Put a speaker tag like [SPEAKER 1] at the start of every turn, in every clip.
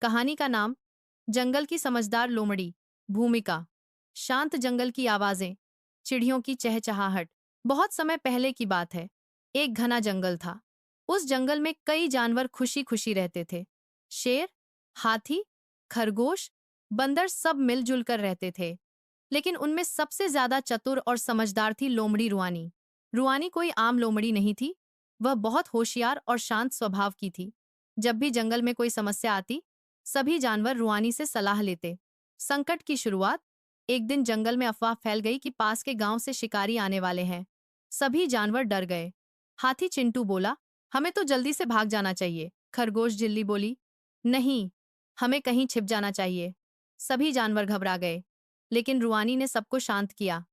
[SPEAKER 1] कहानी का नाम जंगल की समझदार लोमड़ी। भूमिका शांत जंगल की आवाजें, चिड़ियों की चहचहाहट। बहुत समय पहले की बात है। एक घना जंगल था। उस जंगल में कई जानवर खुशी खुशी रहते थे। शेर, हाथी, खरगोश, बंदर सब मिलजुल कर रहते थे। लेकिन उनमें सबसे ज्यादा चतुर और समझदार थी लोमड़ी रुआनी। रुआनी कोई आम लोमड़ी नहीं थी। वह बहुत होशियार और शांत स्वभाव की थी। जब भी जंगल में कोई समस्या आती, सभी जानवर रुआनी से सलाह लेते। संकट की शुरुआत। एक दिन जंगल में अफवाह फैल गई कि पास के गांव से शिकारी आने वाले हैं। सभी जानवर डर गए। हाथी चिंटू बोला, हमें तो जल्दी से भाग जाना चाहिए। खरगोश जिल्ली बोली, नहीं, हमें कहीं छिप जाना चाहिए। सभी जानवर घबरा गए। लेकिन रुआनी ने सबको शांत किया।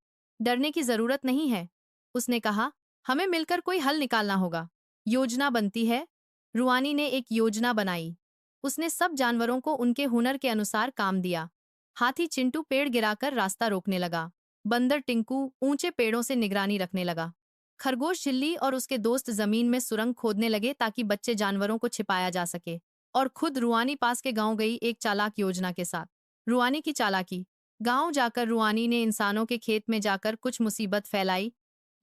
[SPEAKER 1] डरने की जरूरत नहीं है, उसने कहा, हमें मिलकर कोई हल निकालना होगा। योजना बनती है। रुआनी ने एक योजना बनाई। उसने सब जानवरों को उनके हुनर के अनुसार काम दिया। हाथी चिंटू पेड़ गिराकर रास्ता रोकने लगा। बंदर टिंकू ऊंचे पेड़ों से निगरानी रखने लगा। खरगोश चिल्ली और उसके दोस्त जमीन में सुरंग खोदने लगे ताकि बच्चे जानवरों को छिपाया जा सके। और खुद रुआनी पास के गांव गई एक चालाक योजना के साथ। रुआनी की चालाकी। गांव जाकर रुआनी ने इंसानों के खेत में जाकर कुछ मुसीबत फैलाई,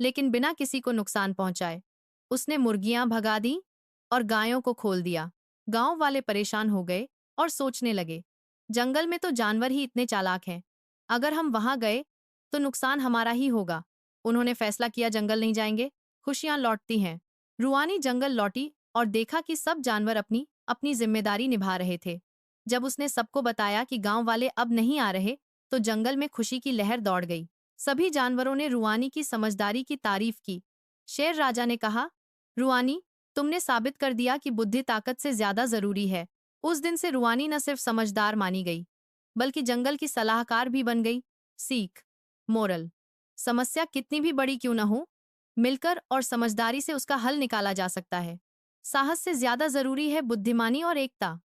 [SPEAKER 1] लेकिन बिना किसी को नुकसान पहुंचाए। उसने मुर्गियां भगा दी और गायों को खोल दिया। गांव वाले परेशान हो गए और सोचने लगे, जंगल में तो जानवर ही इतने चालाक हैं। अगर हम वहां गए तो नुकसान हमारा ही होगा। उन्होंने फैसला किया, जंगल नहीं जाएंगे, खुशियां लौटती हैं। रुआनी जंगल लौटी और देखा कि सब जानवर अपनी अपनी जिम्मेदारी निभा रहे थे। जब उसने सबको बताया कि गांव वाले अब नहीं आ रहे, तो जंगल में खुशी की लहर दौड़ गई। सभी जानवरों ने रुआनी की समझदारी की तारीफ की। शेर राजा ने कहा, रुआनी, तुमने साबित कर दिया कि बुद्धि ताकत से ज्यादा जरूरी है। उस दिन से रुआनी न सिर्फ समझदार मानी गई, बल्कि जंगल की सलाहकार भी बन गई। सीख, मोरल, समस्या कितनी भी बड़ी क्यों न हो, मिलकर और समझदारी से उसका हल निकाला जा सकता है। साहस से ज्यादा जरूरी है बुद्धिमानी और एकता।